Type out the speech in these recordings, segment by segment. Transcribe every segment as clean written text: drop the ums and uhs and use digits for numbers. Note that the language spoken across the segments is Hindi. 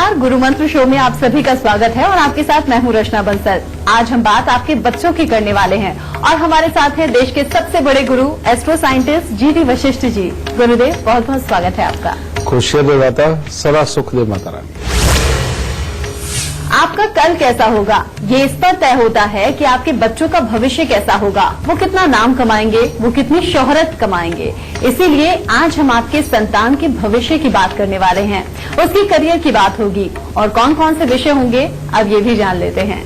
नमस्कार, गुरु मंत्र शो में आप सभी का स्वागत है और आपके साथ मैं हूं रचना बंसल। आज हम बात आपके बच्चों की करने वाले हैं और हमारे साथ हैं देश के सबसे बड़े गुरु astro scientist GD Vashishtha ji. गुरुदेव, बहुत बहुत स्वागत है आपका। खुशियां दे माता, सदा सुख दे माता रानी। आपका कल कैसा होगा ये इस पर तय होता है कि आपके बच्चों का भविष्य कैसा होगा, वो कितना नाम कमाएंगे, वो कितनी शोहरत कमाएंगे। इसीलिए आज हम आपके संतान के भविष्य की बात करने वाले हैं, उसकी करियर की बात होगी और कौन कौन से विषय होंगे अब ये भी जान लेते हैं।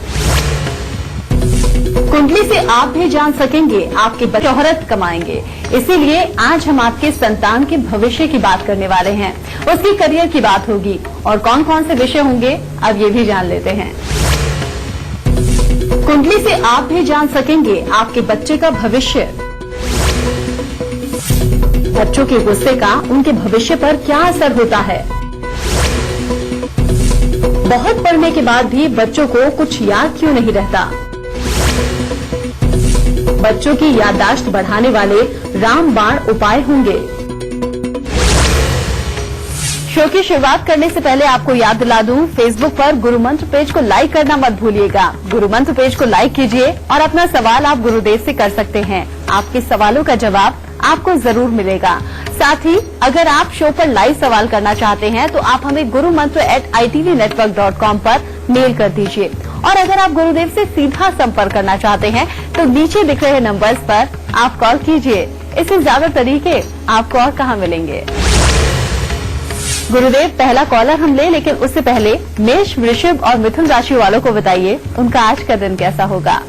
कुंडली से आप भी जान सकेंगे आपके बच्चे शोहरत कमाएंगे, इसीलिए आज हम आपके संतान के भविष्य की बात करने वाले हैं, उसकी करियर की बात होगी और कौन कौन से विषय होंगे अब ये भी जान लेते हैं। कुंडली से आप भी जान सकेंगे आपके बच्चे का भविष्य। बच्चों के गुस्से का उनके भविष्य पर क्या असर होता है। बहुत पढ़ने के बाद भी बच्चों को कुछ याद क्यों नहीं रहता। बच्चों की याददाश्त बढ़ाने वाले रामबाण उपाय होंगे। शो की शुरुआत करने से पहले आपको याद दिला दूं, फेसबुक पर गुरु मंत्र पेज को लाइक करना मत भूलिएगा। गुरु मंत्र पेज को लाइक कीजिए और अपना सवाल आप गुरुदेव से कर सकते हैं। आपके सवालों का जवाब आपको जरूर मिलेगा। साथ ही अगर आप शो पर लाइव सवाल करना चाहते हैं तो आप हमें gurumantra@itvnetwork.com पर मेल कर दीजिए और अगर आप गुरुदेव से सीधा संपर्क करना चाहते हैं तो नीचे दिख रहे नंबर्स पर आप कॉल कीजिए। इससे ज्यादा तरीके आपको और कहां मिलेंगे। गुरुदेव, पहला कॉलर हम ले, लेकिन उससे पहले मेष, वृषभ और मिथुन राशि वालों को बताइए उनका आज का दिन कैसा होगा।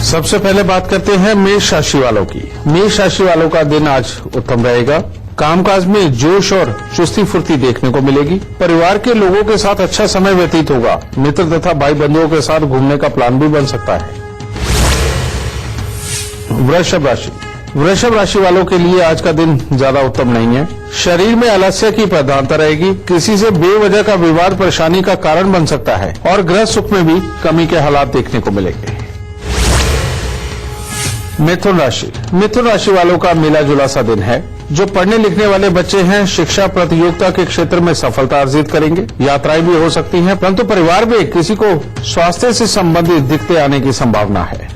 सबसे पहले बात करते हैं मेष राशि वालों की। मेष राशि वालों का दिन आज उत्तम रहेगा। कामकाज में जोश और चुस्ती फुर्ती देखने को मिलेगी। परिवार के लोगों के साथ अच्छा समय व्यतीत होगा। मित्र तथा भाई बंधुओं के साथ घूमने का प्लान भी बन सकता है। वृषभ राशि। वृषभ राशि वालों के लिए आज का दिन ज्यादा उत्तम नहीं है। शरीर में आलस्य की प्रधानता रहेगी। किसी से बेवजह का विवाद परेशानी का कारण बन सकता है और गृह सुख में भी कमी के हालात देखने को मिलेंगे। मिथुन राशि। मिथुन राशि वालों का मिला जुला सा दिन है। जो पढ़ने लिखने वाले बच्चे हैं शिक्षा प्रतियोगिता के क्षेत्र में सफलता अर्जित करेंगे। यात्राएं भी हो सकती हैं, परंतु परिवार में किसी को स्वास्थ्य से संबंधित दिक्कतें आने की संभावना है।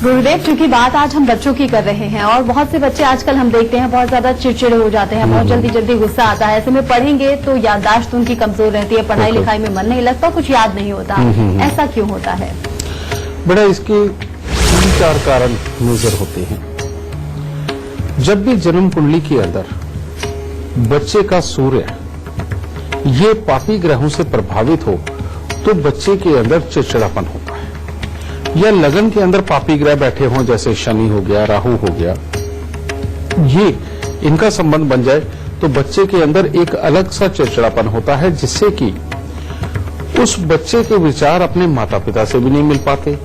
गुरुदेव, चूंकि बात आज हम बच्चों की कर रहे हैं और बहुत से बच्चे आजकल हम देखते हैं बहुत ज्यादा चिड़चिड़े हो जाते हैं, बहुत जल्दी गुस्सा आता है। ऐसे में पढ़ेंगे तो याददाश्त उनकी कमजोर रहती है, पढ़ाई लिखाई में मन नहीं लगता, कुछ याद नहीं होता। ऐसा क्यों होता है? बड़ा इसके 3-4 कारण नजर होते हैं। जब भी जन्म कुंडली के अंदर बच्चे का सूर्य ये पापी ग्रहों से प्रभावित हो तो बच्चे के अंदर चिड़चिड़ापन होता है, या लगन के अंदर पापी ग्रह बैठे हों जैसे शनि हो गया, राहु हो गया, ये इनका संबंध बन जाए तो बच्चे के अंदर एक अलग सा चिड़चिड़ापन होता है, जिससे कि उस बच्चे के विचार अपने माता पिता से भी नहीं मिल पाते।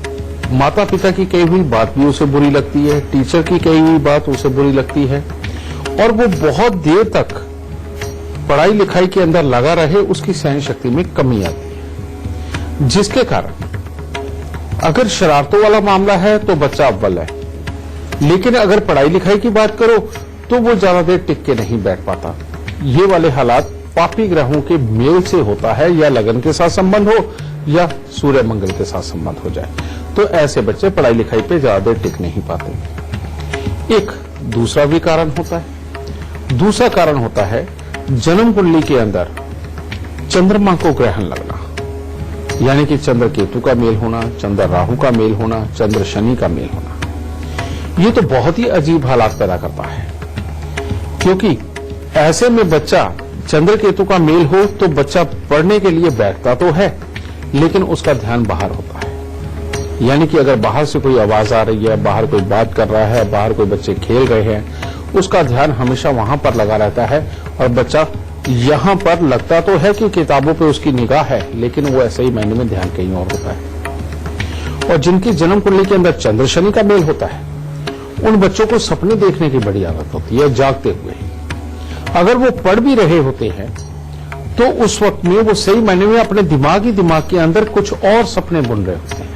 माता पिता की कही हुई बात भी उसे बुरी लगती है, टीचर की कही हुई बात उसे बुरी लगती है और वो बहुत देर तक पढ़ाई लिखाई के अंदर लगा रहे, उसकी सहन शक्ति में कमी आती है। जिसके कारण अगर शरारतों वाला मामला है तो बच्चा अव्वल है, लेकिन अगर पढ़ाई लिखाई की बात करो तो वो ज्यादा देर टिक के नहीं बैठ पाता। ये वाले हालात पापी ग्रहों के मेल से होता है, या लगन के साथ संबंध हो या सूर्य मंगल के साथ संबंध हो जाए, तो ऐसे बच्चे पढ़ाई लिखाई पे ज्यादा देर टिक नहीं पाते। एक दूसरा भी कारण होता है। दूसरा कारण होता है जन्म कुंडली के अंदर चंद्रमा को ग्रहण लगना, यानी कि चंद्र केतु का मेल होना, चंद्र राहु का मेल होना, चंद्र शनि का मेल होना। ये तो बहुत ही अजीब हालात पैदा करता है, क्योंकि ऐसे में बच्चा चंद्र केतु का मेल हो तो बच्चा पढ़ने के लिए बैठता तो है, लेकिन उसका ध्यान बाहर होता है। यानी कि अगर बाहर से कोई आवाज आ रही है, बाहर कोई बात कर रहा है, बाहर कोई बच्चे खेल रहे हैं, उसका ध्यान हमेशा वहां पर लगा रहता है और बच्चा यहां पर लगता तो है कि किताबों पे उसकी निगाह है, लेकिन वो ऐसे ही मायने में ध्यान कहीं और होता है। और जिनकी जन्म कुंडली के अंदर चंद्र शनि का मेल होता है, उन बच्चों को सपने देखने की बड़ी आदत होती है जागते हुए। अगर वो पढ़ भी रहे होते हैं तो उस वक्त में वो सही मायने में अपने दिमाग के अंदर कुछ और सपने बुन रहे होते हैं,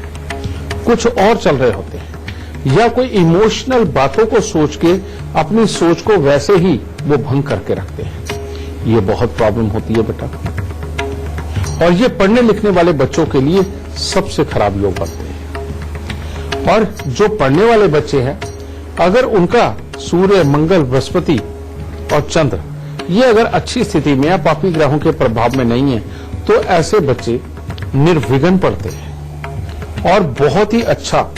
कुछ और चल रहे होते हैं, या कोई इमोशनल बातों को सोच के अपनी सोच को वैसे ही वो भंग करके रखते हैं। ये बहुत प्रॉब्लम होती है बेटा, और ये पढ़ने लिखने वाले बच्चों के लिए सबसे खराब योग बनते हैं। और जो पढ़ने वाले बच्चे हैं, अगर उनका सूर्य, मंगल, बृहस्पति और चंद्र ये अगर अच्छी स्थिति में या पापी ग्रहों के प्रभाव में नहीं है, तो ऐसे बच्चे निर्विघ्न पढ़ते हैं और बहुत ही अच्छा,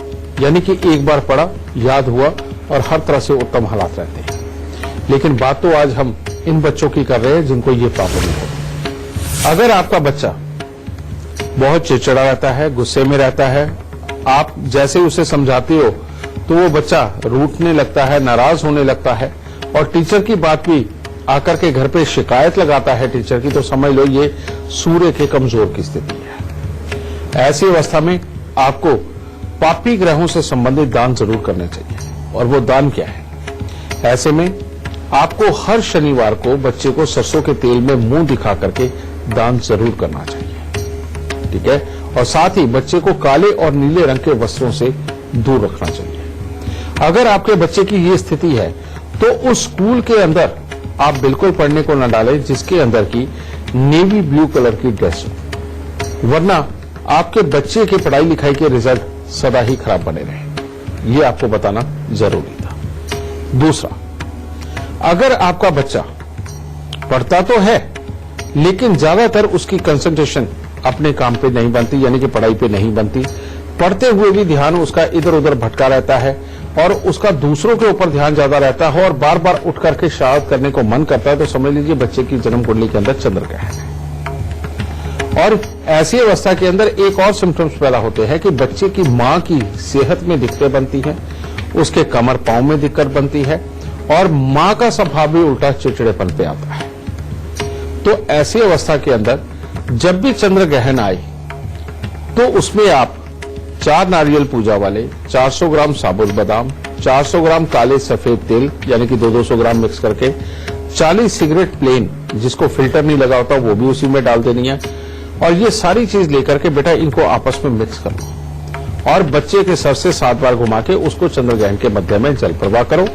यानी कि एक बार पढ़ा याद हुआ और हर तरह से उत्तम हालात रहते हैं। लेकिन बात तो आज हम इन बच्चों की कर रहे हैं जिनको ये प्रॉब्लम है। अगर आपका बच्चा बहुत चिड़चिड़ा रहता है, गुस्से में रहता है, आप जैसे उसे समझाते हो तो वो बच्चा रूठने लगता है, नाराज होने लगता है और टीचर की बात भी आकर के घर पे शिकायत लगाता है टीचर की, तो समझ लो ये सूर्य के कमजोर की स्थिति है। ऐसी अवस्था में आपको पापी ग्रहों से संबंधित दान जरूर करने चाहिए। और वो दान क्या है? ऐसे में आपको हर शनिवार को बच्चे को सरसों के तेल में मुंह दिखा करके दान जरूर करना चाहिए, ठीक है? और साथ ही बच्चे को काले और नीले रंग के वस्त्रों से दूर रखना चाहिए। अगर आपके बच्चे की ये स्थिति है तो उस स्कूल के अंदर आप बिल्कुल पढ़ने को न डालें जिसके अंदर की नेवी ब्लू कलर की ड्रेस हो, वरना आपके बच्चे के पढ़ाई लिखाई के रिजल्ट सदा ही खराब बने रहे। ये आपको बताना जरूरी था। दूसरा, अगर आपका बच्चा पढ़ता तो है लेकिन ज्यादातर उसकी कंसंट्रेशन अपने काम पे नहीं बनती, यानी कि पढ़ाई पे नहीं बनती, पढ़ते हुए भी ध्यान उसका इधर उधर भटका रहता है और उसका दूसरों के ऊपर ध्यान ज्यादा रहता है और बार बार उठ करके शरारत करने को मन करता है, तो समझ लीजिए बच्चे की जन्म कुंडली के अंदर चंद्र ग्रहण है। और ऐसी अवस्था के अंदर एक और सिम्टम्स पैदा होते हैं कि बच्चे की मां की सेहत में दिक्कतें बनती हैं, उसके कमर पांव में दिक्कत बनती है और मां का स्वभाव भी उल्टा चिड़चिड़ेपन पे आता है। तो ऐसी अवस्था के अंदर जब भी चंद्र ग्रहण आए तो उसमें आप 4 नारियल पूजा वाले, 400 ग्राम साबुत बादाम, 400 ग्राम काले सफेद तिल यानी कि 200 ग्राम मिक्स करके, 40 सिगरेट प्लेन जिसको फिल्टर नहीं लगा होता वो भी उसी में डाल देनी है। और ये सारी चीज लेकर के बेटा इनको आपस में मिक्स कर लो और बच्चे के सर से 7 बार घुमा के उसको चंद्र ग्रहण के मध्य में जल प्रवाह करो।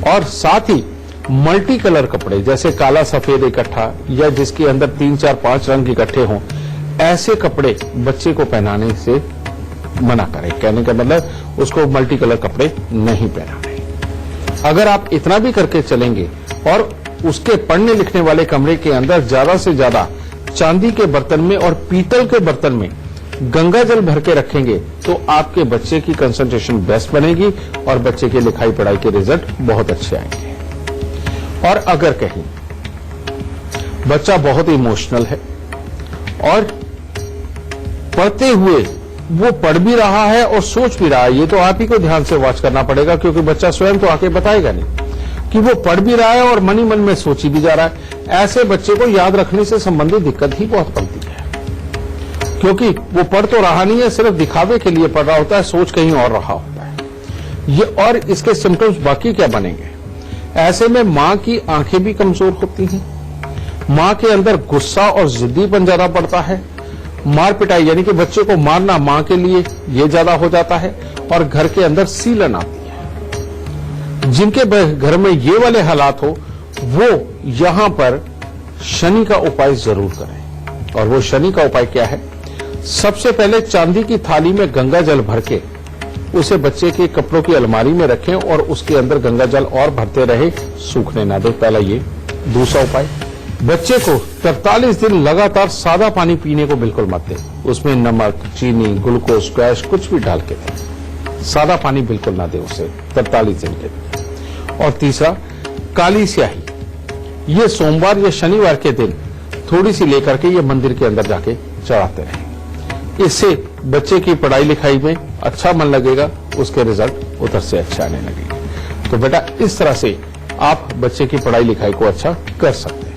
और साथ ही मल्टी कलर कपड़े जैसे काला सफेद इकट्ठा या जिसके अंदर 3, 4, 5 रंग इकट्ठे हों, ऐसे कपड़े बच्चे को पहनाने से मना करें। कहने का मतलब उसको मल्टी कलर कपड़े नहीं पहनाने। अगर आप इतना भी करके चलेंगे और उसके पढ़ने लिखने वाले कमरे के अंदर ज्यादा से ज्यादा चांदी के बर्तन में और पीतल के बर्तन में गंगा जल भर के रखेंगे तो आपके बच्चे की कंसंट्रेशन बेस्ट बनेगी और बच्चे के लिखाई पढ़ाई के रिजल्ट बहुत अच्छे आएंगे। और अगर कहीं बच्चा बहुत इमोशनल है और पढ़ते हुए वो पढ़ भी रहा है और सोच भी रहा है, ये तो आप ही को ध्यान से वॉच करना पड़ेगा क्योंकि बच्चा स्वयं तो आके बताएगा नहीं कि वो पढ़ भी रहा है और मन ही मन में सोची भी जा रहा है। ऐसे बच्चे को याद रखने से संबंधित दिक्कत ही बहुत पड़ती है क्योंकि वो पढ़ तो रहा नहीं है, सिर्फ दिखावे के लिए पढ़ रहा होता है, सोच कहीं और रहा होता है। ये और इसके सिम्टम्स बाकी क्या बनेंगे? ऐसे में मां की आंखें भी कमजोर होती हैं, मां के अंदर गुस्सा और जिद्दीपन ज्यादा बढ़ता है, मार पिटाई यानी कि बच्चे को मारना मां के लिए ये ज्यादा हो जाता है और घर के अंदर सीलन आती है। जिनके घर में ये वाले हालात हो वो यहां पर शनि का उपाय जरूर करें। और वो शनि का उपाय क्या है? सबसे पहले चांदी की थाली में गंगा जल भर के उसे बच्चे के कपड़ों की अलमारी में रखें और उसके अंदर गंगा जल और भरते रहे, सूखने ना दे। पहला ये। दूसरा उपाय, बच्चे को 43 दिन लगातार सादा पानी पीने को बिल्कुल मत दें, उसमें नमक, चीनी, ग्लूकोज, स्क्वैश कुछ भी डाल के दें। सादा पानी बिल्कुल ना दे उसे 43 दिन के लिए। और तीसरा, काली स्याही ये सोमवार या शनिवार के दिन थोड़ी सी लेकर के ये मंदिर के अंदर जाके चढ़ाते रहें। इससे बच्चे की पढ़ाई लिखाई में अच्छा मन लगेगा, उसके रिजल्ट उधर से अच्छे आने लगेंगे। तो बेटा इस तरह से आप बच्चे की पढ़ाई लिखाई को अच्छा कर सकते हैं।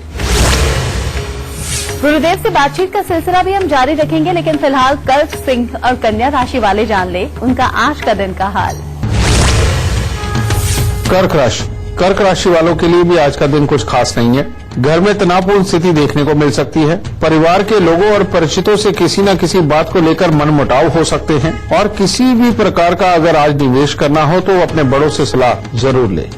गुरुदेव से बातचीत का सिलसिला भी हम जारी रखेंगे, लेकिन फिलहाल कर्क, सिंह और कन्या राशि वाले जान ले उनका आज का दिन का हाल। कर्क राशि। कर्क राशि वालों के लिए भी आज का दिन कुछ खास नहीं है। घर में तनावपूर्ण स्थिति देखने को मिल सकती है। परिवार के लोगों और परिचितों से किसी न किसी बात को लेकर मनमुटाव हो सकते हैं और किसी भी प्रकार का अगर आज निवेश करना हो तो अपने बड़ों से सलाह जरूर लें।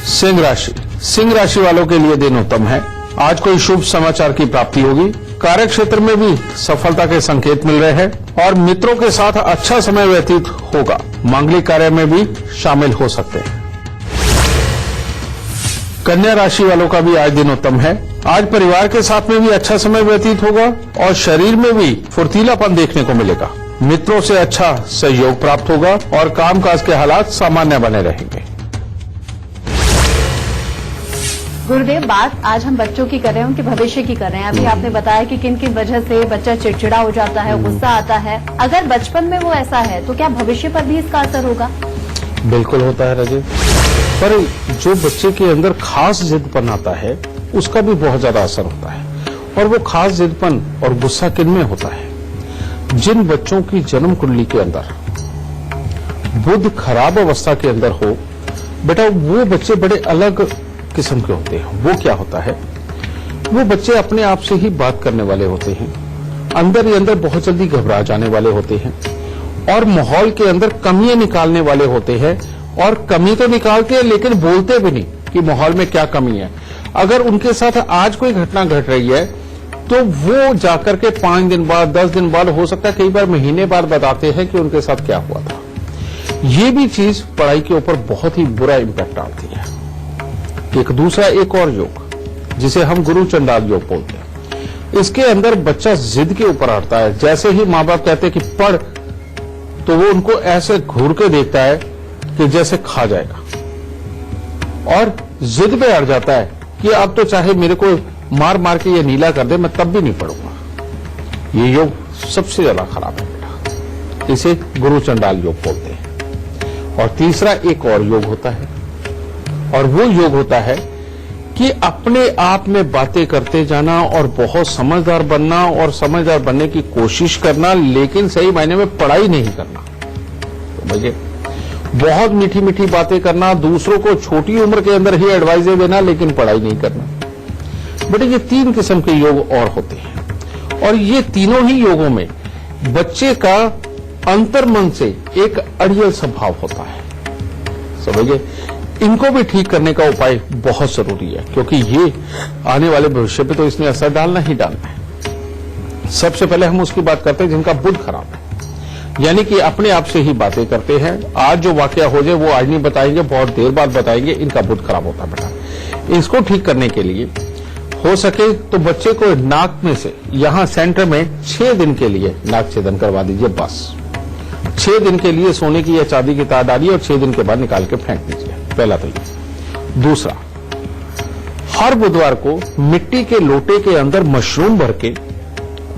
सिंह राशि वालों के लिए दिन उत्तम है। आज कोई शुभ समाचार की प्राप्ति होगी। कार्य क्षेत्र में भी सफलता के संकेत मिल रहे हैं और मित्रों के साथ अच्छा समय व्यतीत होगा। मांगलिक कार्य में भी शामिल हो सकते हैं। कन्या राशि वालों का भी आज दिन उत्तम है। आज परिवार के साथ में भी अच्छा समय व्यतीत होगा और शरीर में भी फुर्तीलापन देखने को मिलेगा। मित्रों से अच्छा सहयोग प्राप्त होगा और कामकाज के हालात सामान्य बने रहेंगे। गुरुदेव, बात आज हम बच्चों की कर रहे हैं, उनके भविष्य की कर रहे हैं। अभी आपने बताया कि किन किन वजह से बच्चा चिड़चिड़ा हो जाता है, गुस्सा आता है। अगर बचपन में वो ऐसा है तो क्या भविष्य पर भी इसका असर होगा? बिल्कुल होता है रजत, पर जो बच्चे के अंदर खास जिदपन आता है उसका भी बहुत ज्यादा असर होता है। और वो खास जिदपन और गुस्सा किन में होता है? जिन बच्चों की जन्म कुंडली के अंदर बुध खराब अवस्था के अंदर हो, बेटा वो बच्चे बड़े अलग किस्म के होते हैं। वो क्या होता है, वो बच्चे अपने आप से ही बात करने वाले होते हैं, अंदर ही अंदर बहुत जल्दी घबरा जाने वाले होते हैं और माहौल के अंदर कमियां निकालने वाले होते हैं। और कमी तो निकालते हैं लेकिन बोलते भी नहीं कि माहौल में क्या कमी है। अगर उनके साथ आज कोई घटना घट रही है तो वो जाकर के 5 दिन बाद, 10 दिन बाद, हो सकता है कई बार महीने बाद बताते हैं कि उनके साथ क्या हुआ था। ये भी चीज पढ़ाई के ऊपर बहुत ही बुरा इंपैक्ट डालती है। एक दूसरा एक और योग जिसे हम गुरु चंडाल योग बोलते हैं, इसके अंदर बच्चा जिद के ऊपर अड़ता है। जैसे ही माँ बाप कहते हैं कि पढ़, तो वो उनको ऐसे घूर के देखता है कि जैसे खा जाएगा और जिद पे अड़ जाता है कि अब तो चाहे मेरे को मार मार के ये नीला कर दे, मैं तब भी नहीं पढ़ूंगा। ये योग सबसे ज्यादा खराब है बेटा, इसे गुरु चंडाल योग बोलते हैं। और तीसरा एक और योग होता है और वो योग होता है कि अपने आप में बातें करते जाना और बहुत समझदार बनना और समझदार बनने की कोशिश करना, लेकिन सही मायने में पढ़ाई नहीं करना। समझिए, बहुत मीठी मीठी बातें करना, दूसरों को छोटी उम्र के अंदर ही एडवाइजें देना, लेकिन पढ़ाई नहीं करना। बेटे ये 3 किस्म के योग और होते हैं और ये तीनों ही योगों में बच्चे का अंतर्मन से एक अड़ियल स्वभाव होता है। समझिए, इनको भी ठीक करने का उपाय बहुत जरूरी है, क्योंकि ये आने वाले भविष्य पे तो इसने असर डालना ही डालना है। सबसे पहले हम उसकी बात करते हैं जिनका बुध खराब है, यानी कि अपने आप से ही बातें करते हैं। आज जो वाकया हो जाए वो आज नहीं बताएंगे, बहुत देर बाद बताएंगे। इनका बुध खराब होता है बेटा। इसको ठीक करने के लिए हो सके तो बच्चे को नाक में से यहां सेंटर में 6 दिन के लिए नाक छेदन करवा दीजिए। बस 6 दिन के लिए सोने की या चांदी की तार डालिए और 6 दिन के बाद निकाल के फेंक दीजिए। पहला तो ये। दूसरा, हर बुधवार को मिट्टी के लोटे के अंदर मशरूम भर के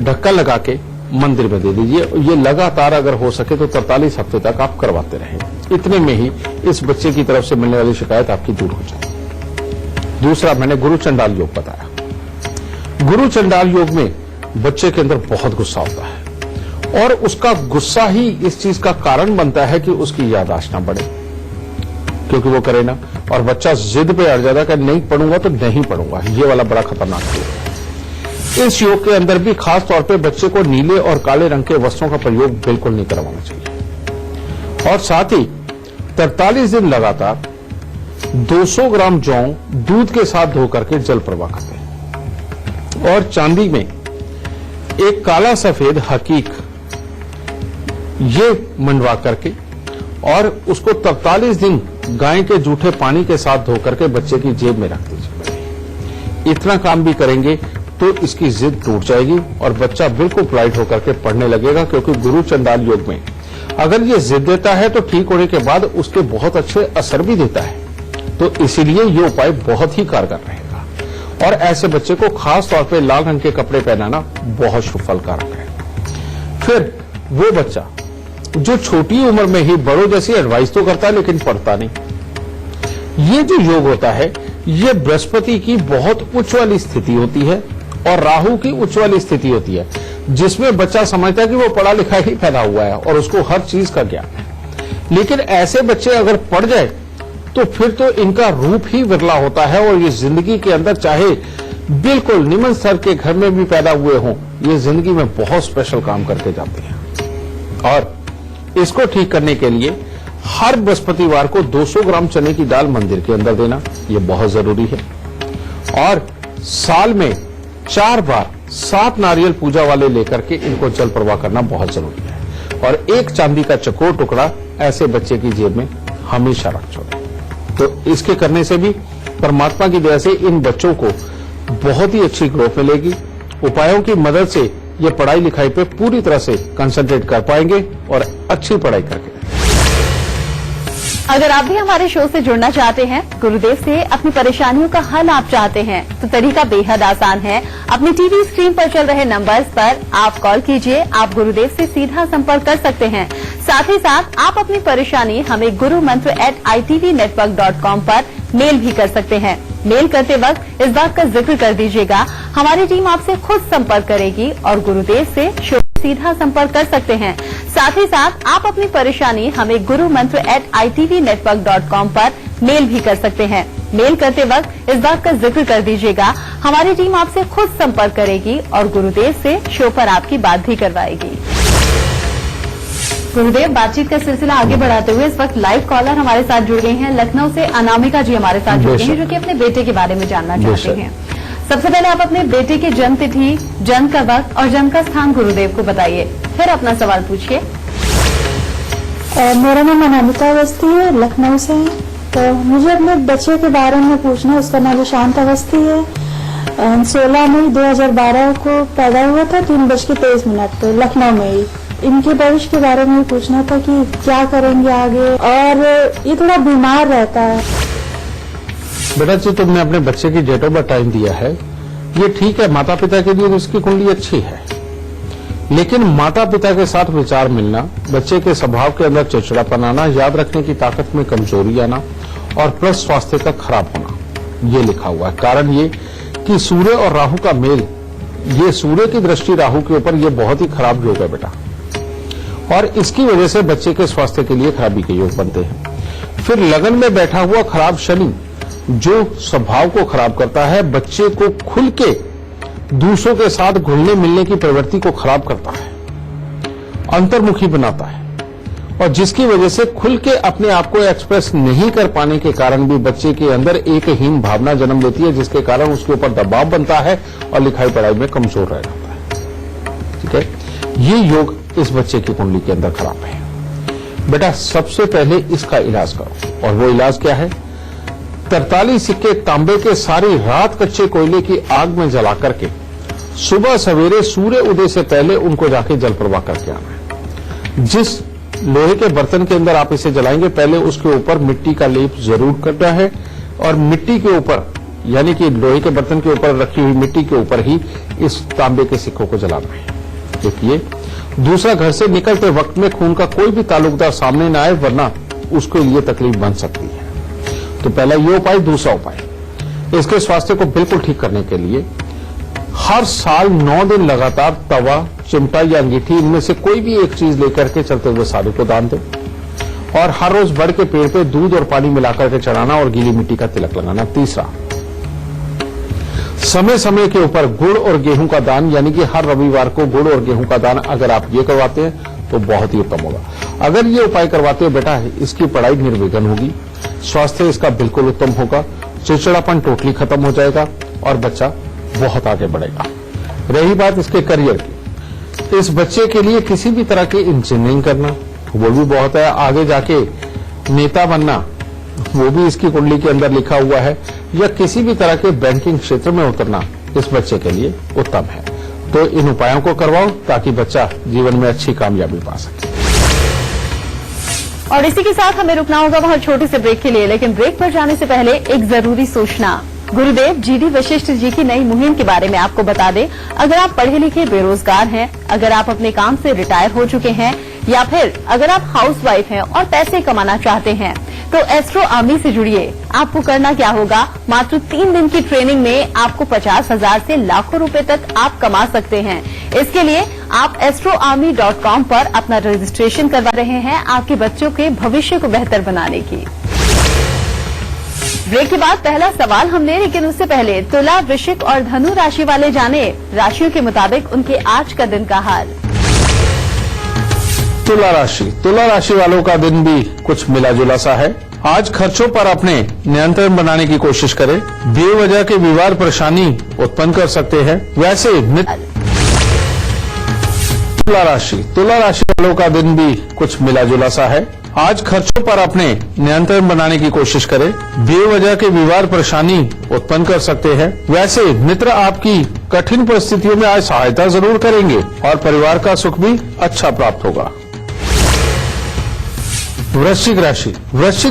ढक्कन लगा के मंदिर में दे दीजिए। ये लगातार अगर हो सके तो 43 हफ्ते तक आप करवाते रहें। इतने में ही इस बच्चे की तरफ से मिलने वाली शिकायत आपकी दूर हो जाए। दूसरा, मैंने गुरु चंडाल योग बताया। गुरु चंडाल योग में बच्चे के अंदर बहुत गुस्सा होता है और उसका गुस्सा ही इस चीज का कारण बनता है कि उसकी याददाश्त ना बढ़े, क्योंकि वो करे ना, और बच्चा जिद पे अड़ जाता है कि नहीं पढ़ूंगा तो नहीं पढ़ूंगा। ये वाला बड़ा खतरनाक है। इस योग के अंदर भी खास तौर पे बच्चे को नीले और काले रंग के वस्त्रों का प्रयोग बिल्कुल नहीं करवाना चाहिए। और साथ ही 43 दिन लगातार 200 ग्राम जौ दूध के साथ धो करके जल प्रवाह करते हैं और चांदी में एक काला सफेद हकीक ये मंडवा करके और उसको 43 दिन गाय के जूठे पानी के साथ धो करके बच्चे की जेब में रख दीजिए। इतना काम भी करेंगे तो इसकी जिद टूट जाएगी और बच्चा बिल्कुल पोलाइट होकर के पढ़ने लगेगा, क्योंकि गुरु चंडाल योग में अगर ये जिद देता है तो ठीक होने के बाद उसके बहुत अच्छे असर भी देता है। तो इसीलिए ये उपाय बहुत ही कारगर रहेगा और ऐसे बच्चे को खास तौर पे लाल रंग के कपड़े पहनाना बहुत शुभ फलकारक है। फिर वो बच्चा जो छोटी उम्र में ही बड़ों जैसी एडवाइस तो करता है लेकिन पढ़ता नहीं। ये जो योग होता है ये बृहस्पति की बहुत उच्च वाली स्थिति होती है और राहु की उच्च वाली स्थिति होती है, जिसमें बच्चा समझता है कि वो पढ़ा लिखा ही पैदा हुआ है और उसको हर चीज का ज्ञान है। लेकिन ऐसे बच्चे अगर पढ़ जाए तो फिर तो इनका रूप ही विरला होता है और ये जिंदगी के अंदर चाहे बिल्कुल निम्न स्तर के घर में भी पैदा हुए हों, ये जिंदगी में बहुत स्पेशल काम करके जाते हैं। और इसको ठीक करने के लिए हर बृहस्पतिवार को 200 ग्राम चने की दाल मंदिर के अंदर देना, ये बहुत जरूरी है। और साल में 4 बार 7 नारियल पूजा वाले लेकर के इनको जल प्रवाह करना बहुत जरूरी है। और एक चांदी का चकोर टुकड़ा ऐसे बच्चे की जेब में हमेशा रख छोड़े। तो इसके करने से भी परमात्मा की दया से इन बच्चों को बहुत ही अच्छी ग्रोथ मिलेगी। उपायों की मदद से ये पढ़ाई लिखाई पे पूरी तरह से कंसंट्रेट कर पाएंगे और अच्छी पढ़ाई करके। अगर आप भी हमारे शो से जुड़ना चाहते हैं, गुरुदेव से अपनी परेशानियों का हल आप चाहते हैं, तो तरीका बेहद आसान है। अपनी टीवी स्क्रीन पर चल रहे नंबर्स पर आप कॉल कीजिए, आप गुरुदेव से सीधा संपर्क कर सकते हैं। साथ ही साथ आप अपनी परेशानी हमें gurumantra@itvnetwork.com पर मेल भी कर सकते हैं। मेल करते वक्त इस बात का जिक्र कर दीजिएगा, हमारी टीम आपसे खुद संपर्क करेगी और गुरुदेव से शो सीधा संपर्क कर सकते हैं। साथ ही साथ आप अपनी परेशानी हमें gurumantra@itvnetwork.com पर मेल भी कर सकते हैं। मेल करते वक्त इस बात का जिक्र कर दीजिएगा, हमारी टीम आपसे खुद संपर्क करेगी और गुरुदेव से शो पर आपकी बात भी करवाएगी। गुरुदेव, बातचीत का सिलसिला आगे बढ़ाते हुए इस वक्त लाइव कॉलर हमारे साथ जुड़ गए हैं। लखनऊ से अनामिका जी हमारे साथ जुड़ गए हैं, जो कि अपने बेटे के बारे में जानना चाहते हैं। सबसे पहले आप अपने बेटे की जन्म तिथि, जन्म का वक्त और जन्म का स्थान गुरुदेव को बताइए, फिर अपना सवाल पूछिए। मेरा नाम अनामिका अवस्थी है, लखनऊ से है। तो मुझे अपने बच्चे के बारे में पूछना है। उसका नाम शांत अवस्थी है। 16 मई 2012 को पैदा हुआ था, 3:23 तो लखनऊ में ही। इनके भविष्य के बारे में पूछना था कि क्या करेंगे आगे, और ये थोड़ा बीमार रहता है। बेटा जी, तुमने अपने बच्चे की डेट ऑफ बर्थ टाइम दिया है, ये ठीक है। माता पिता के लिए उसकी कुंडली अच्छी है, लेकिन माता पिता के साथ विचार मिलना, बच्चे के स्वभाव के अंदर चिड़चिड़ापन आना, याद रखने की ताकत में कमजोरी आना और प्लस स्वास्थ्य का खराब होना, ये लिखा हुआ है। कारण ये कि सूर्य और राहु का मेल, ये सूर्य की दृष्टि राहु के ऊपर, ये बहुत ही खराब योग है बेटा, और इसकी वजह से बच्चे के स्वास्थ्य के लिए खराबी के योग बनते हैं। फिर लगन में बैठा हुआ खराब शनि, जो स्वभाव को खराब करता है, बच्चे को खुल के दूसरों के साथ घुलने मिलने की प्रवृत्ति को खराब करता है, अंतर्मुखी बनाता है, और जिसकी वजह से खुल के अपने आप को एक्सप्रेस नहीं कर पाने के कारण भी बच्चे के अंदर एक हीन भावना जन्म लेती है, जिसके कारण उसके ऊपर दबाव बनता है और लिखाई पढ़ाई में कमजोर रह जाता है। ठीक है, ये योग इस बच्चे की कुंडली के अंदर खराब है। बेटा, सबसे पहले इसका इलाज करो, और वो इलाज क्या है? 43 सिक्के तांबे के सारी रात कच्चे कोयले की आग में जला करके सुबह सवेरे सूर्य उदय से पहले उनको जाके जल प्रवाह करके आना है। जिस लोहे के बर्तन के अंदर आप इसे जलाएंगे, पहले उसके ऊपर मिट्टी का लेप जरूर करना है, और मिट्टी के ऊपर, यानी कि लोहे के बर्तन के ऊपर रखी हुई मिट्टी के ऊपर ही इस तांबे के सिक्कों को जलाना है। देखिए, दूसरा, घर से निकलते वक्त में खून का कोई भी ताल्लुकदार सामने न आए, वरना उसके लिए तकलीफ बन सकती है। तो पहला ये उपाय। दूसरा उपाय, इसके स्वास्थ्य को बिल्कुल ठीक करने के लिए हर साल 9 दिन लगातार तवा, चिमटा या अंगीठी, इनमें से कोई भी एक चीज लेकर के चलते हुए साधु को दान दें, और हर रोज बड़ के पेड़ पे दूध और पानी मिलाकर के चढ़ाना और गीली मिट्टी का तिलक लगाना। तीसरा, समय समय के ऊपर गुड़ और गेहूं का दान, यानी कि हर रविवार को गुड़ और गेहूं का दान अगर आप ये करवाते हैं तो बहुत ही उत्तम होगा। अगर ये उपाय करवाते हो बेटा, इसकी पढ़ाई निर्विघ्न होगी, स्वास्थ्य इसका बिल्कुल उत्तम होगा, चिड़चिड़ापन टोटली खत्म हो जाएगा और बच्चा बहुत आगे बढ़ेगा। रही बात इसके करियर की, इस बच्चे के लिए किसी भी तरह की इंजीनियरिंग करना, वो भी बहुत है। आगे जाके नेता बनना, वो भी इसकी कुंडली के अंदर लिखा हुआ है, या किसी भी तरह के बैंकिंग क्षेत्र में उतरना इस बच्चे के लिए उत्तम है। तो इन उपायों को करवाओ ताकि बच्चा जीवन में अच्छी कामयाबी पा सके। और इसी के साथ हमें रुकना होगा बहुत छोटे से ब्रेक के लिए, लेकिन ब्रेक पर जाने से पहले एक जरूरी सूचना। गुरुदेव जीडी वशिष्ठ जी की नई मुहिम के बारे में आपको बता दें। अगर आप पढ़े लिखे बेरोजगार हैं, अगर आप अपने काम से रिटायर हो चुके हैं, या फिर अगर आप हाउसवाइफ हैं और पैसे कमाना चाहते हैं, तो एस्ट्रो आर्मी से जुड़िए। आपको करना क्या होगा? मात्र 3 दिन की ट्रेनिंग में आपको 50,000 से लाखों रुपए तक आप कमा सकते हैं। इसके लिए आप astroarmy.com पर अपना रजिस्ट्रेशन करवा रहे हैं, आपके बच्चों के भविष्य को बेहतर बनाने की। ब्रेक के बाद पहला सवाल हमने, लेकिन उससे पहले तुला, वृश्चिक और धनु राशि वाले जाने राशियों के मुताबिक उनके आज का दिन का हाल। तुला राशि वालों का दिन भी कुछ मिला जुला सा है। आज खर्चों पर अपने नियंत्रण बनाने की कोशिश करें। बेवजह के विवाद परेशानी उत्पन्न कर सकते हैं। वैसे तुला राशि वालों का दिन भी कुछ मिला जुला सा है। आज खर्चों पर अपने नियंत्रण बनाने की कोशिश करें। बेवजह के विवाद परेशानी उत्पन्न कर सकते हैं। वैसे मित्र आपकी कठिन परिस्थितियों में आज सहायता जरूर करेंगे और परिवार का सुख भी अच्छा प्राप्त होगा। वृश्चिक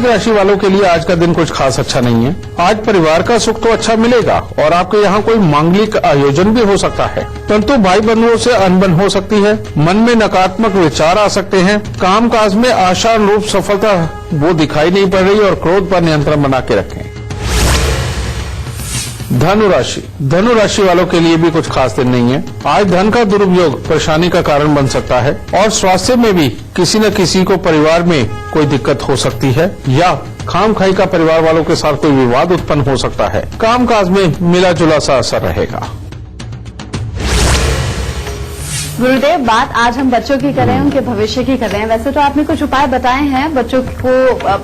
राशि वालों के लिए आज का दिन कुछ खास अच्छा नहीं है। आज परिवार का सुख तो अच्छा मिलेगा और आपके यहाँ कोई मांगलिक आयोजन भी हो सकता है, परंतु भाई बंधुओं से अनबन हो सकती है। मन में नकारात्मक विचार आ सकते हैं। काम काज में आशानुरूप सफलता वो दिखाई नहीं पड़ रही और क्रोध पर नियंत्रण बना के रखें। धनु राशि वालों के लिए भी कुछ खास दिन नहीं है। आज धन का दुरुपयोग परेशानी का कारण बन सकता है और स्वास्थ्य में भी किसी न किसी को परिवार में कोई दिक्कत हो सकती है या खामखाई का परिवार वालों के साथ कोई विवाद उत्पन्न हो सकता है। कामकाज में मिला जुला सा असर रहेगा। गुरुदेव, बात आज हम बच्चों की कर रहे हैं, उनके भविष्य की कर रहे हैं। वैसे तो आपने कुछ उपाय बताए हैं बच्चों को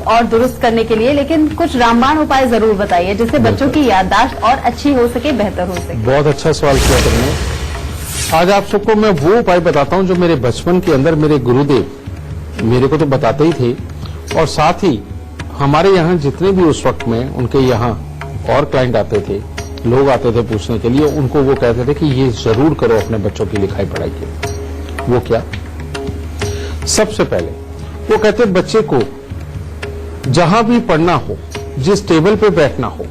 और दुरुस्त करने के लिए, लेकिन कुछ रामबाण उपाय जरूर बताइए जिससे बच्चों की याददाश्त और अच्छी हो सके, बेहतर हो सके। बहुत अच्छा सवाल किया तुमने। आज आप सबको मैं वो उपाय बताता हूँ जो मेरे बचपन के अंदर मेरे गुरुदेव मेरे को तो बताते ही थे, और साथ ही हमारे यहाँ जितने भी उस वक्त में उनके यहाँ और क्लाइंट आते थे, लोग आते थे पूछने के लिए, उनको वो कहते थे कि ये जरूर करो अपने बच्चों की लिखाई पढ़ाई के। वो क्या? सबसे पहले वो कहते बच्चे को जहां भी पढ़ना हो, जिस टेबल पे बैठना हो,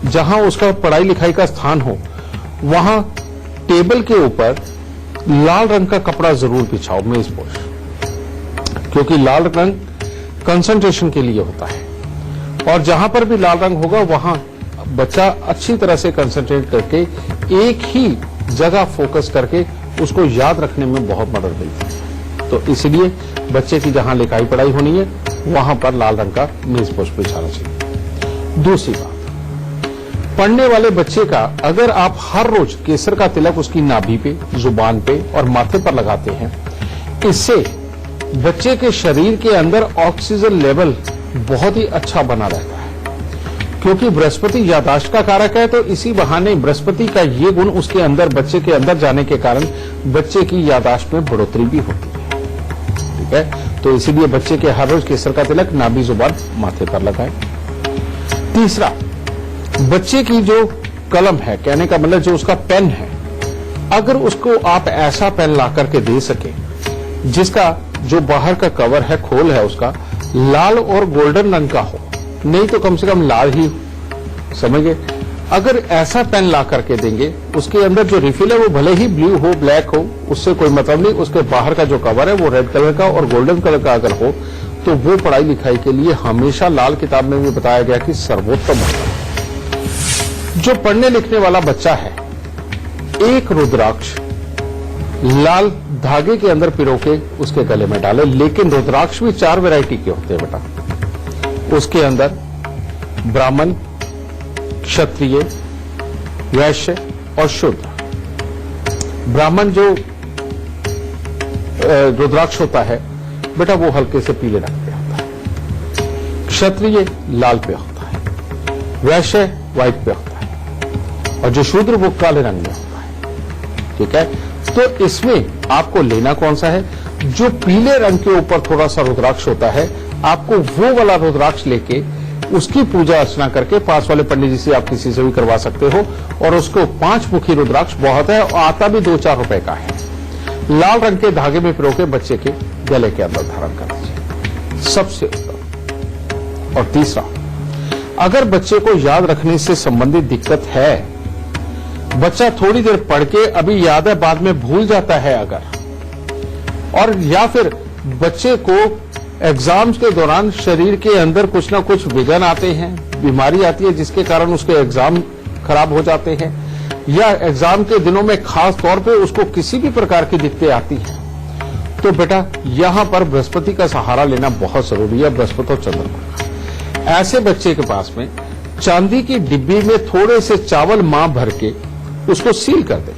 जहां उसका पढ़ाई लिखाई का स्थान हो, वहां टेबल के ऊपर लाल रंग का कपड़ा जरूर बिछाओ, मेजपोश, क्योंकि लाल रंग कंसंट्रेशन के लिए होता है और जहां पर भी लाल रंग होगा वहां बच्चा अच्छी तरह से कंसंट्रेट करके एक ही जगह फोकस करके उसको याद रखने में बहुत मदद मिलती है। तो इसलिए बच्चे की जहां लिखाई पढ़ाई होनी है वहां पर लाल रंग का मेजपोश बिछाना चाहिए। दूसरी बात, पढ़ने वाले बच्चे का अगर आप हर रोज केसर का तिलक उसकी नाभि पे, जुबान पे और माथे पर लगाते हैं, इससे बच्चे के शरीर के अंदर ऑक्सीजन लेवल बहुत ही अच्छा बना रहता है। क्योंकि बृहस्पति याददाश्त का कारक है, तो इसी बहाने बृहस्पति का ये गुण उसके अंदर, बच्चे के अंदर जाने के कारण बच्चे की याददाश्त में बढ़ोतरी भी होती है। ठीक है, तो इसीलिए बच्चे के हर रोज केसर का तिलक नाभि, जुबान, माथे पर लगाएं। तीसरा, बच्चे की जो कलम है, कहने का मतलब जो उसका पेन है, अगर उसको आप ऐसा पेन ला करके दे सके जिसका जो बाहर का कवर है, खोल है उसका लाल और गोल्डन रंग का हो, नहीं तो कम से कम लाल ही, समझ गए? अगर ऐसा पेन ला करके देंगे, उसके अंदर जो रिफिल है वो भले ही ब्लू हो, ब्लैक हो, उससे कोई मतलब नहीं, उसके बाहर का जो कवर है वो रेड कलर का और गोल्डन कलर का अगर हो, तो वो पढ़ाई लिखाई के लिए हमेशा, लाल किताब में भी बताया गया कि सर्वोत्तम होता है। जो पढ़ने लिखने वाला बच्चा है, एक रुद्राक्ष लाल धागे के अंदर पिरो के उसके गले में डाले, लेकिन रुद्राक्ष भी 4 वैरायटी के होते हैं बेटा। उसके अंदर ब्राह्मण, क्षत्रिय, वैश्य और शूद्र। ब्राह्मण जो रुद्राक्ष होता है बेटा वो हल्के से पीले रंग पे होता है, क्षत्रिय लाल पे होता है, वैश्य व्हाइट पे होता है और जो शूद्र वो काले रंग में होता है। ठीक है, तो इसमें आपको लेना कौन सा है? जो पीले रंग के ऊपर थोड़ा सा रुद्राक्ष होता है, आपको वो वाला रुद्राक्ष लेके उसकी पूजा अर्चना करके पास वाले पंडित जी से आप किसी से भी करवा सकते हो, और उसको 5 मुखी रुद्राक्ष बहुत है और आता भी 2-4 रुपए का है, लाल रंग के धागे में पिरो के बच्चे के गले के अंदर धारण कर दीजिए, सबसे उत्तम। और तीसरा, अगर बच्चे को याद रखने से संबंधित दिक्कत है, बच्चा थोड़ी देर पढ़ के अभी याद है बाद में भूल जाता है अगर, और या फिर बच्चे को एग्जाम्स के दौरान शरीर के अंदर कुछ ना कुछ विघ्न आते हैं, बीमारी आती है जिसके कारण उसके एग्जाम खराब हो जाते हैं, या एग्जाम के दिनों में खास तौर पे उसको किसी भी प्रकार की दिक्कतें आती हैं, तो बेटा यहां पर बृहस्पति का सहारा लेना बहुत जरूरी है, बृहस्पति और चंद्रमा का। ऐसे बच्चे के पास में चांदी की डिब्बी में थोड़े से चावल मां भर के उसको सील कर दें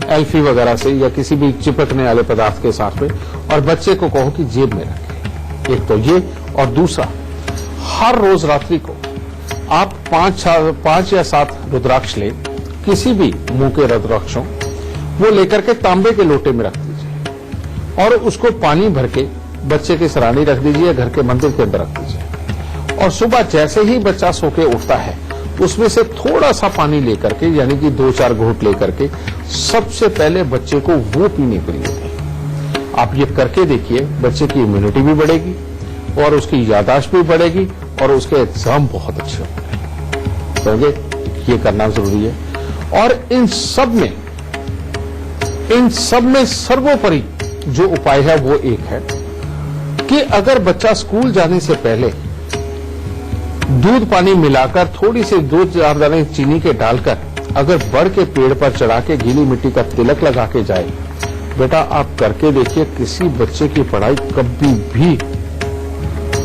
एल्फी वगैरह से या किसी भी चिपकने वाले पदार्थ के साथ में, और बच्चे को कहो कि जेब में रखें। एक तो ये, और दूसरा, हर रोज रात्रि को आप 5 या 7 रुद्राक्ष लें, किसी भी मुंह के रुद्राक्षों, वो लेकर के तांबे के लोटे में रख दीजिए और उसको पानी भर के बच्चे के सराहनी रख दीजिए, घर के मंदिर के अंदर रख दीजिए, और सुबह जैसे ही बच्चा सो के उठता है उसमें से थोड़ा सा पानी लेकर के, यानी कि 2-4 घूंट लेकर के सबसे पहले बच्चे को वो पीने के लिए दें। आप ये करके देखिए, बच्चे की इम्यूनिटी भी बढ़ेगी और उसकी याददाश्त भी बढ़ेगी और उसके एग्जाम बहुत अच्छे होंगे। समझे, ये करना जरूरी है। और इन सब में सर्वोपरि जो उपाय है वो एक है कि अगर बच्चा स्कूल जाने से पहले दूध पानी मिलाकर थोड़ी सी 2-4 दाने चीनी के डालकर अगर बड़ के पेड़ पर चढ़ा के गीली मिट्टी का तिलक लगा के जाए, बेटा आप करके देखिए, किसी बच्चे की पढ़ाई कभी भी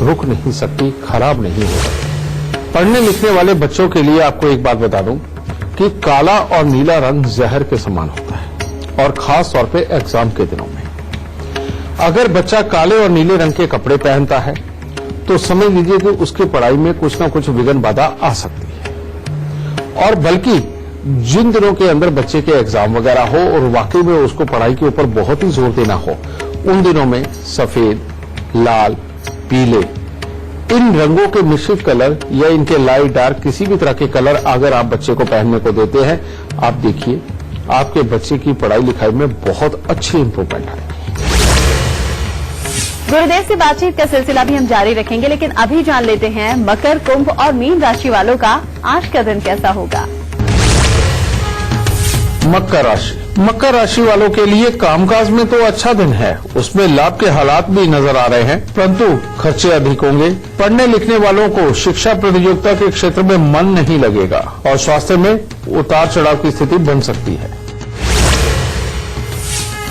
रुक नहीं सकती, खराब नहीं हो सकती। पढ़ने लिखने वाले बच्चों के लिए आपको एक बात बता दूं कि काला और नीला रंग जहर के समान होता है, और खास तौर पे एग्जाम के दिनों में अगर बच्चा काले और नीले रंग के कपड़े पहनता है तो समझ लीजिए कि उसकी पढ़ाई में कुछ ना कुछ विघ्न बाधा आ सकती है। और बल्कि जिन दिनों के अंदर बच्चे के एग्जाम वगैरह हो और वाकई में उसको पढ़ाई के ऊपर बहुत ही जोर देना हो, उन दिनों में सफेद, लाल, पीले, इन रंगों के मिश्रित कलर या इनके लाइट डार्क किसी भी तरह के कलर अगर आप बच्चे को पहनने को देते हैं, आप देखिए आपके बच्चे की पढ़ाई लिखाई में बहुत अच्छी इंप्रूवमेंट आएगी। गुरुदेव से बातचीत का सिलसिला भी हम जारी रखेंगे, लेकिन अभी जान लेते हैं मकर, कुंभ और मीन राशि वालों का आज का दिन कैसा होगा। मकर राशि वालों के लिए कामकाज में तो अच्छा दिन है, उसमें लाभ के हालात भी नजर आ रहे हैं, परंतु खर्चे अधिक होंगे। पढ़ने लिखने वालों को शिक्षा प्रतियोगिता के क्षेत्र में मन नहीं लगेगा और स्वास्थ्य में उतार चढ़ाव की स्थिति बन सकती है।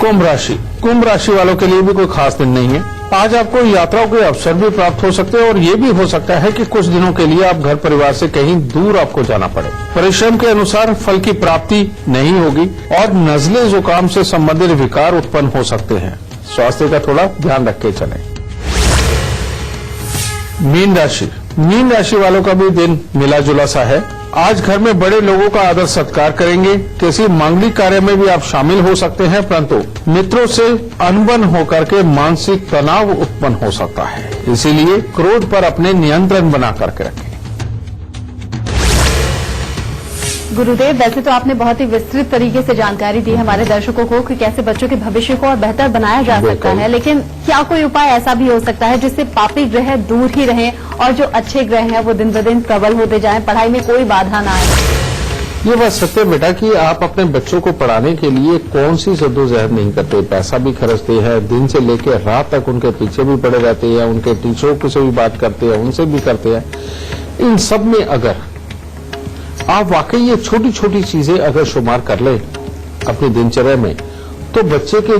कुंभ राशि वालों के लिए भी कोई खास दिन नहीं है। आज आपको यात्राओं के अवसर भी प्राप्त हो सकते हैं और ये भी हो सकता है कि कुछ दिनों के लिए आप घर परिवार से कहीं दूर आपको जाना पड़े। परिश्रम के अनुसार फल की प्राप्ति नहीं होगी और नजले जुकाम से संबंधित विकार उत्पन्न हो सकते हैं। स्वास्थ्य का थोड़ा ध्यान रख के चलें। मीन राशि वालों का भी दिन मिला जुला सा है। आज घर में बड़े लोगों का आदर सत्कार करेंगे। किसी मांगलिक कार्य में भी आप शामिल हो सकते हैं, परंतु मित्रों से अनबन होकर के मानसिक तनाव उत्पन्न हो सकता है, इसीलिए क्रोध पर अपने नियंत्रण बना करके रखें। गुरुदेव, वैसे तो आपने बहुत ही विस्तृत तरीके से जानकारी दी हमारे दर्शकों को कि कैसे बच्चों के भविष्य को और बेहतर बनाया जा सकता है, लेकिन क्या कोई उपाय ऐसा भी हो सकता है जिससे पापी ग्रह दूर ही रहें और जो अच्छे ग्रह हैं वो दिन ब दिन प्रबल होते जाएं, पढ़ाई में कोई बाधा ना आए? ये बात सत्य बेटा कि आप अपने बच्चों को पढ़ाने के लिए कौन सी जद्दोजहद नहीं करते, पैसा भी खर्चते हैं, दिन से लेकर रात तक उनके पीछे भी पड़े रहते हैं, उनके टीचरों से भी बात करते हैं, उनसे भी करते हैं। इन सब में अगर आप वाकई ये छोटी छोटी चीजें अगर शुमार कर लें अपनी दिनचर्या में, तो बच्चे के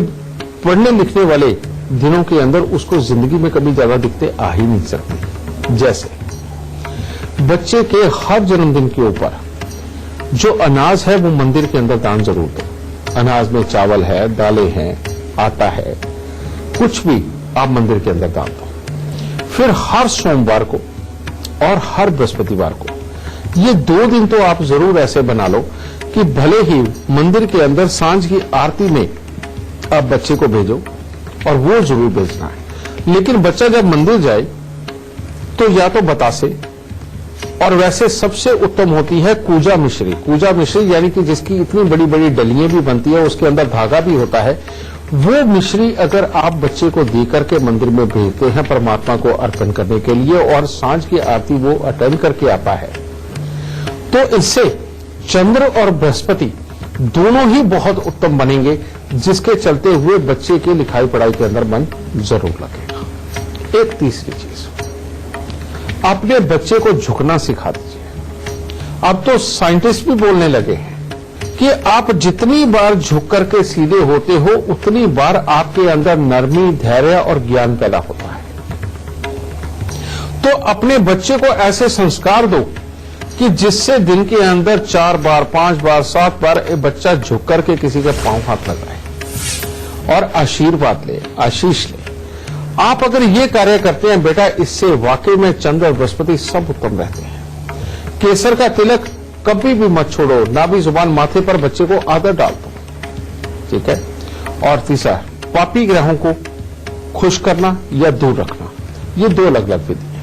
पढ़ने लिखने वाले दिनों के अंदर उसको जिंदगी में कभी ज्यादा दिक्कतें आ ही नहीं सकती। जैसे बच्चे के हर जन्मदिन के ऊपर जो अनाज है वो मंदिर के अंदर दान जरूर दो। अनाज में चावल है, दालें हैं, आटा है, कुछ भी आप मंदिर के अंदर दान दो। फिर हर सोमवार को और हर बृहस्पतिवार को, ये 2 दिन तो आप जरूर ऐसे बना लो कि भले ही मंदिर के अंदर सांझ की आरती में आप बच्चे को भेजो, और वो जरूर भेजना है। लेकिन बच्चा जब मंदिर जाए तो या तो बतासे, और वैसे सबसे उत्तम होती है कूजा मिश्री यानी कि जिसकी इतनी बड़ी बड़ी डलियां भी बनती है, उसके अंदर धागा भी होता है, वो मिश्री अगर आप बच्चे को देकर के मंदिर में भेजते हैं परमात्मा को अर्पण करने के लिए, और सांझ की आरती वो अटेंड करके आता है, तो इससे चंद्र और बृहस्पति दोनों ही बहुत उत्तम बनेंगे, जिसके चलते हुए बच्चे के लिखाई पढ़ाई के अंदर मन जरूर लगेगा। एक तीसरी चीज, अपने बच्चे को झुकना सिखा दीजिए। अब तो साइंटिस्ट भी बोलने लगे हैं कि आप जितनी बार झुक करके सीधे होते हो, उतनी बार आपके अंदर नरमी, धैर्य और ज्ञान पैदा होता है। तो अपने बच्चे को ऐसे संस्कार दो कि जिससे दिन के अंदर 4 बार 5 बार 7 बार एक बच्चा झुक करके किसी के पांव हाथ लगाए और आशीर्वाद ले, आशीष ले। आप अगर ये कार्य करते हैं बेटा, इससे वाकई में चंद्र और बृहस्पति सब उत्तम रहते हैं। केसर का तिलक कभी भी मत छोड़ो, नाभि जुबान माथे पर बच्चे को आदत डाल दो, ठीक है। और तीसरा, पापी ग्रहों को खुश करना या दूर रखना, ये 2 अलग अलग विधि है।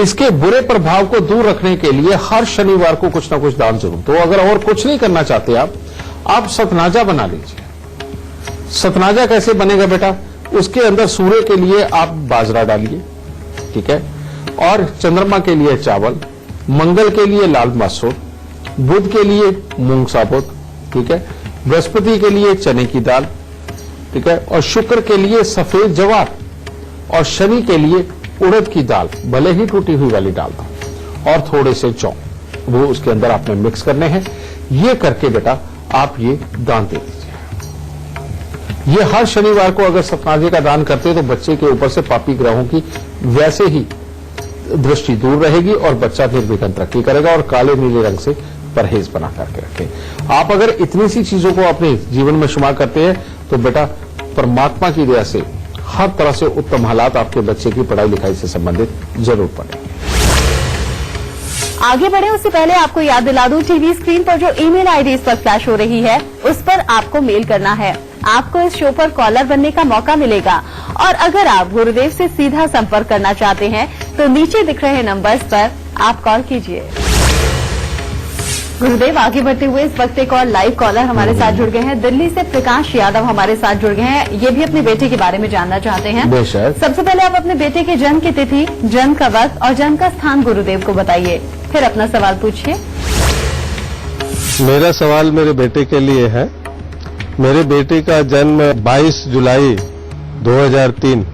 इसके बुरे प्रभाव को दूर रखने के लिए हर शनिवार को कुछ ना कुछ दान जरूर दो। अगर और कुछ नहीं करना चाहते आप सतनाजा बना लीजिए। सतनाजा कैसे बनेगा बेटा? उसके अंदर सूर्य के लिए आप बाजरा डालिए, ठीक है, और चंद्रमा के लिए चावल, मंगल के लिए लाल मसूर, बुध के लिए मूंग साबुत, ठीक है, बृहस्पति के लिए चने की दाल, ठीक है, और शुक्र के लिए सफेद जवार, और शनि के लिए उड़द की दाल, भले ही टूटी हुई वाली डाल दो, और थोड़े से जौ, वो उसके अंदर आपने मिक्स करने हैं। ये करके बेटा आप ये दान दे दीजिए। ये हर शनिवार को अगर सतनाजे का दान करते हैं तो बच्चे के ऊपर से पापी ग्रहों की वैसे ही दृष्टि दूर रहेगी और बच्चा निर्विघ्न तरक्की करेगा। और काले नीले रंग से परहेज बना करके रखें। आप अगर इतनी सी चीजों को अपने जीवन में शुमार करते हैं तो बेटा परमात्मा की दया से हर तरह से उत्तम हालात आपके बच्चे की पढ़ाई लिखाई से संबंधित जरूर पड़ेंगे। आगे बढ़े उससे पहले आपको याद दिला दूं, टीवी स्क्रीन पर जो ईमेल आईडी इस पर फ्लैश हो रही है उस पर आपको मेल करना है। आपको इस शो पर कॉलर बनने का मौका मिलेगा। और अगर आप गुरुदेव से सीधा संपर्क करना चाहते हैं तो नीचे दिख रहे नंबर्स पर आप कॉल कीजिए। गुरुदेव, आगे बढ़ते हुए इस वक्त एक और लाइव कॉलर हमारे साथ जुड़ गए हैं। दिल्ली से प्रकाश यादव हमारे साथ जुड़ गए हैं। ये भी अपने बेटे के बारे में जानना चाहते हैं। सबसे पहले आप अपने बेटे के जन्म की तिथि, जन्म का वक्त और जन्म का स्थान गुरुदेव को बताइए, फिर अपना सवाल पूछिए। मेरा सवाल मेरे बेटे के लिए है। मेरे बेटे का जन्म 22 जुलाई 2003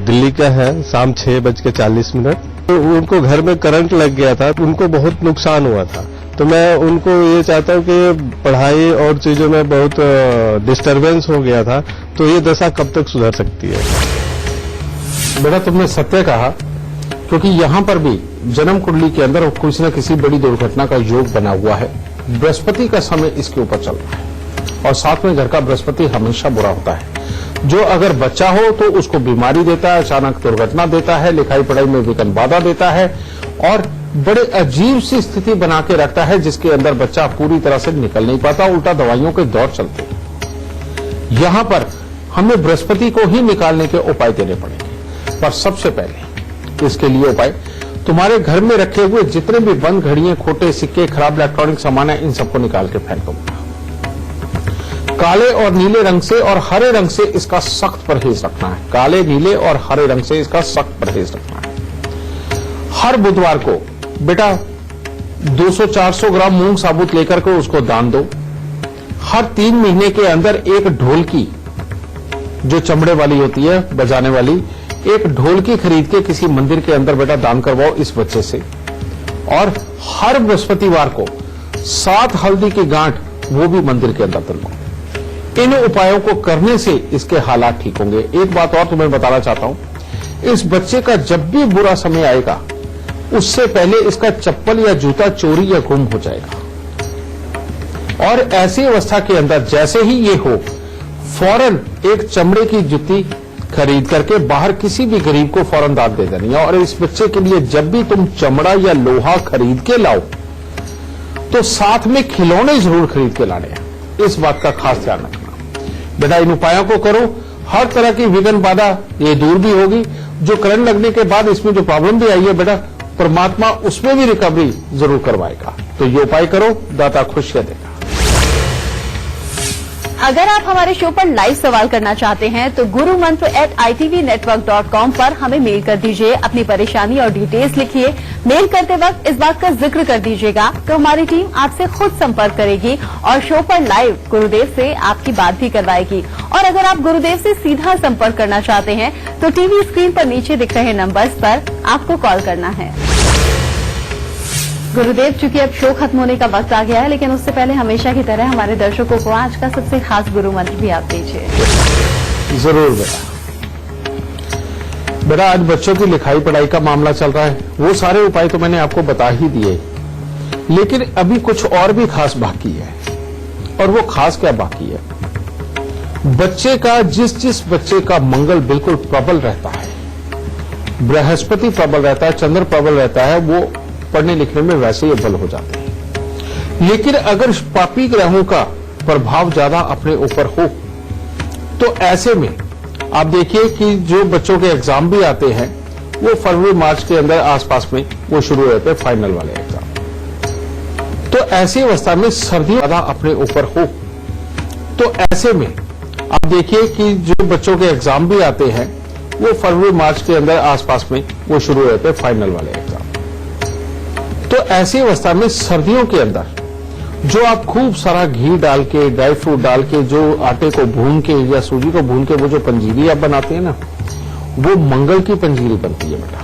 दिल्ली का है, शाम 6:40। तो उनको घर में करंट लग गया था, उनको बहुत नुकसान हुआ था। तो मैं उनको ये चाहता हूँ कि पढ़ाई और चीजों में बहुत डिस्टरबेंस हो गया था, तो ये दशा कब तक सुधर सकती है? बेटा तुमने सत्य कहा, क्योंकि यहां पर भी जन्म कुंडली के अंदर किसी न किसी बड़ी दुर्घटना का योग बना हुआ है। बृहस्पति का समय इसके ऊपर चल रहा है और साथ में घर का बृहस्पति हमेशा बुरा होता है। जो अगर बच्चा हो तो उसको बीमारी देता है, अचानक दुर्घटना देता है, लिखाई पढ़ाई में विघ्न बाधा देता है और बड़े अजीब सी स्थिति बना के रखता है, जिसके अंदर बच्चा पूरी तरह से निकल नहीं पाता, उल्टा दवाइयों के दौर चलते हैं। यहां पर हमें बृहस्पति को ही निकालने के उपाय देने पड़ेंगे। पर सबसे पहले इसके लिए उपाय, तुम्हारे घर में रखे हुए जितने भी बंद घड़ियां, खोटे सिक्के, खराब इलेक्ट्रॉनिक सामान है, इन सबको निकाल के फेंक दो। काले और नीले रंग से और हरे रंग से इसका सख्त परहेज रखना है। काले, नीले और हरे रंग से इसका सख्त परहेज रखना है। हर बुधवार को बेटा 200-400 ग्राम मूंग साबुत लेकर के उसको दान दो। हर 3 महीने के अंदर एक ढोलकी, जो चमड़े वाली होती है बजाने वाली, एक ढोलकी खरीद के किसी मंदिर के अंदर बेटा दान करवाओ इस बच्चे से। और हर बृहस्पतिवार को 7 हल्दी की गांठ वो भी मंदिर के अंदर डलवाओ। इन उपायों को करने से इसके हालात ठीक होंगे। एक बात और तुम्हें बताना चाहता हूं, इस बच्चे का जब भी बुरा समय आएगा उससे पहले इसका चप्पल या जूता चोरी या गुम हो जाएगा। और ऐसी अवस्था के अंदर जैसे ही ये हो, फौरन एक चमड़े की जूती खरीद करके बाहर किसी भी गरीब को फौरन दान दे देनी है। और इस बच्चे के लिए जब भी तुम चमड़ा या लोहा खरीद के लाओ तो साथ में खिलौने जरूर खरीद के लाने हैं। इस बात का खास ध्यान रखना बेटा। इन उपायों को करो, हर तरह की विघ्न बाधा ये दूर भी होगी। जो करंट लगने के बाद इसमें जो प्रॉब्लम भी आई है बेटा, परमात्मा उसमें भी रिकवरी जरूर करवाएगा। तो ये उपाय करो, दाता खुशियां देगा। अगर आप हमारे शो पर लाइव सवाल करना चाहते हैं तो gurumantra@itvnetwork.com पर हमें मेल कर दीजिए। अपनी परेशानी और डिटेल्स लिखिए। मेल करते वक्त इस बात का जिक्र कर दीजिएगा तो हमारी टीम आपसे खुद संपर्क करेगी और शो पर लाइव गुरुदेव से आपकी बात भी करवाएगी। और अगर आप गुरुदेव से सीधा संपर्क करना चाहते हैं तो टीवी स्क्रीन पर नीचे दिख रहे नंबर्स पर आपको कॉल करना है। गुरुदेव, चूंकि अब शो खत्म होने का वक्त आ गया है, लेकिन उससे पहले हमेशा की तरह हमारे दर्शकों को आज का सबसे खास गुरु मंत्र भी आप दीजिए। जरूर बेटा। बेटा आज बच्चों की लिखाई पढ़ाई का मामला चल रहा है, वो सारे उपाय तो मैंने आपको बता ही दिए, लेकिन अभी कुछ और भी खास बाकी है। और वो खास क्या बाकी है? बच्चे का जिस बच्चे का मंगल बिल्कुल प्रबल रहता है, बृहस्पति प्रबल रहता है, चंद्र प्रबल रहता है, वो पढ़ने लिखने में वैसे ही अव्वल हो जाते हैं। लेकिन अगर पापी ग्रहों का प्रभाव ज्यादा अपने ऊपर हो तो ऐसे में आप देखिए कि जो बच्चों के एग्जाम भी आते हैं वो फरवरी मार्च के अंदर आसपास में वो शुरू होते हैं, फाइनल वाले एग्जाम। तो ऐसी अवस्था में सर्दियों ज्यादा अपने ऊपर हो तो ऐसे में आप देखिए कि जो बच्चों के एग्जाम भी आते हैं वो फरवरी मार्च के अंदर आसपास में वो शुरू होते हैं, फाइनल वाले एग्जाम। तो ऐसी अवस्था में सर्दियों के अंदर जो आप खूब सारा घी डाल के, ड्राई फ्रूट डाल के, जो आटे को भून के या सूजी को भून के वो जो पंजीरी आप बनाते हैं ना, वो मंगल की पंजीरी बनती है बेटा।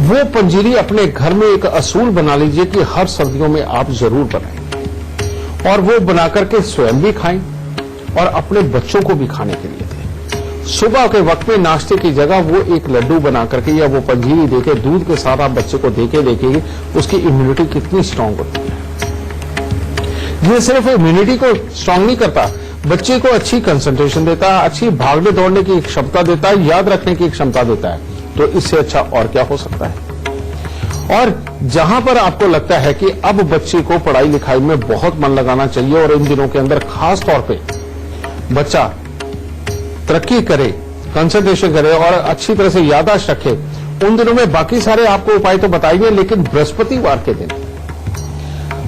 वो पंजीरी अपने घर में एक असूल बना लीजिए कि हर सर्दियों में आप जरूर बनाएं और वो बना करके स्वयं भी खाएं और अपने बच्चों को भी खाने के लिए दें। सुबह के वक्त में नाश्ते की जगह वो एक लड्डू बना करके या वो पंजीरी देके दूध के साथ आप बच्चे को देके देखिए उसकी इम्यूनिटी कितनी स्ट्रांग होती है। ये सिर्फ इम्यूनिटी को स्ट्रांग नहीं करता, बच्चे को अच्छी कंसंट्रेशन देता है, अच्छी भागने दौड़ने की क्षमता देता है, याद रखने की क्षमता देता है। तो इससे अच्छा और क्या हो सकता है। और जहां पर आपको लगता है कि अब बच्चे को पढ़ाई लिखाई में बहुत मन लगाना चाहिए और इन दिनों के अंदर खास तौर पे बच्चा तरक्की करे, कंसंट्रेशन करे और अच्छी तरह से याददाश्त रखे, उन दिनों में बाकी सारे आपको उपाय तो बताएंगे, लेकिन बृहस्पतिवार के दिन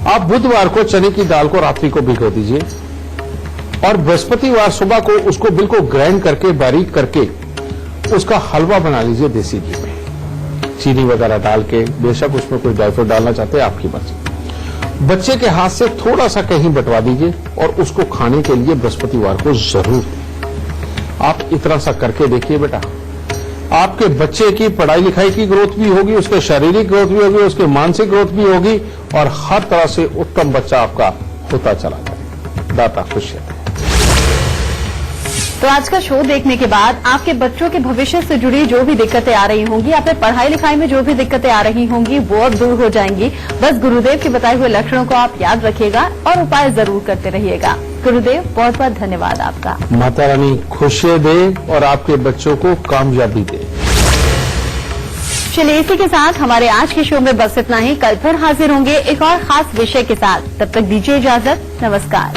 आप बुधवार को चने की दाल को रात्रि को भिगो दीजिए और बृहस्पतिवार सुबह को उसको बिल्कुल ग्राइंड करके, बारीक करके उसका हलवा बना लीजिए देसी घी में, चीनी वगैरह डाल के। बेशक उसमें कोई ड्राई फ्रूट डालना चाहते हैं, आपकी मर्जी। बच्चे के हाथ से थोड़ा सा कहीं बंटवा दीजिए और उसको खाने के लिए बृहस्पतिवार को जरूर दें। आप इतना सा करके देखिए बेटा, आपके बच्चे की पढ़ाई लिखाई की ग्रोथ भी होगी, उसके शारीरिक ग्रोथ भी होगी, उसकी मानसिक ग्रोथ भी होगी और हर तरह से उत्तम बच्चा आपका होता चला जाएगा। दाता खुश है। तो आज का शो देखने के बाद आपके बच्चों के भविष्य से जुड़ी जो भी दिक्कतें आ रही होंगी, या फिर पढ़ाई लिखाई में जो भी दिक्कतें आ रही होंगी, वो अब दूर हो जाएंगी। बस गुरुदेव के बताए हुए लक्षणों को आप याद रखिएगा और उपाय जरूर करते रहिएगा। गुरुदेव बहुत बहुत धन्यवाद आपका। माता रानी खुशियां दे और आपके बच्चों को कामयाबी दे। चलिए इसी के साथ हमारे आज के शो में बस इतना ही। कल फिर हाजिर होंगे एक और खास विषय के साथ। तब तक दीजिए इजाजत। नमस्कार।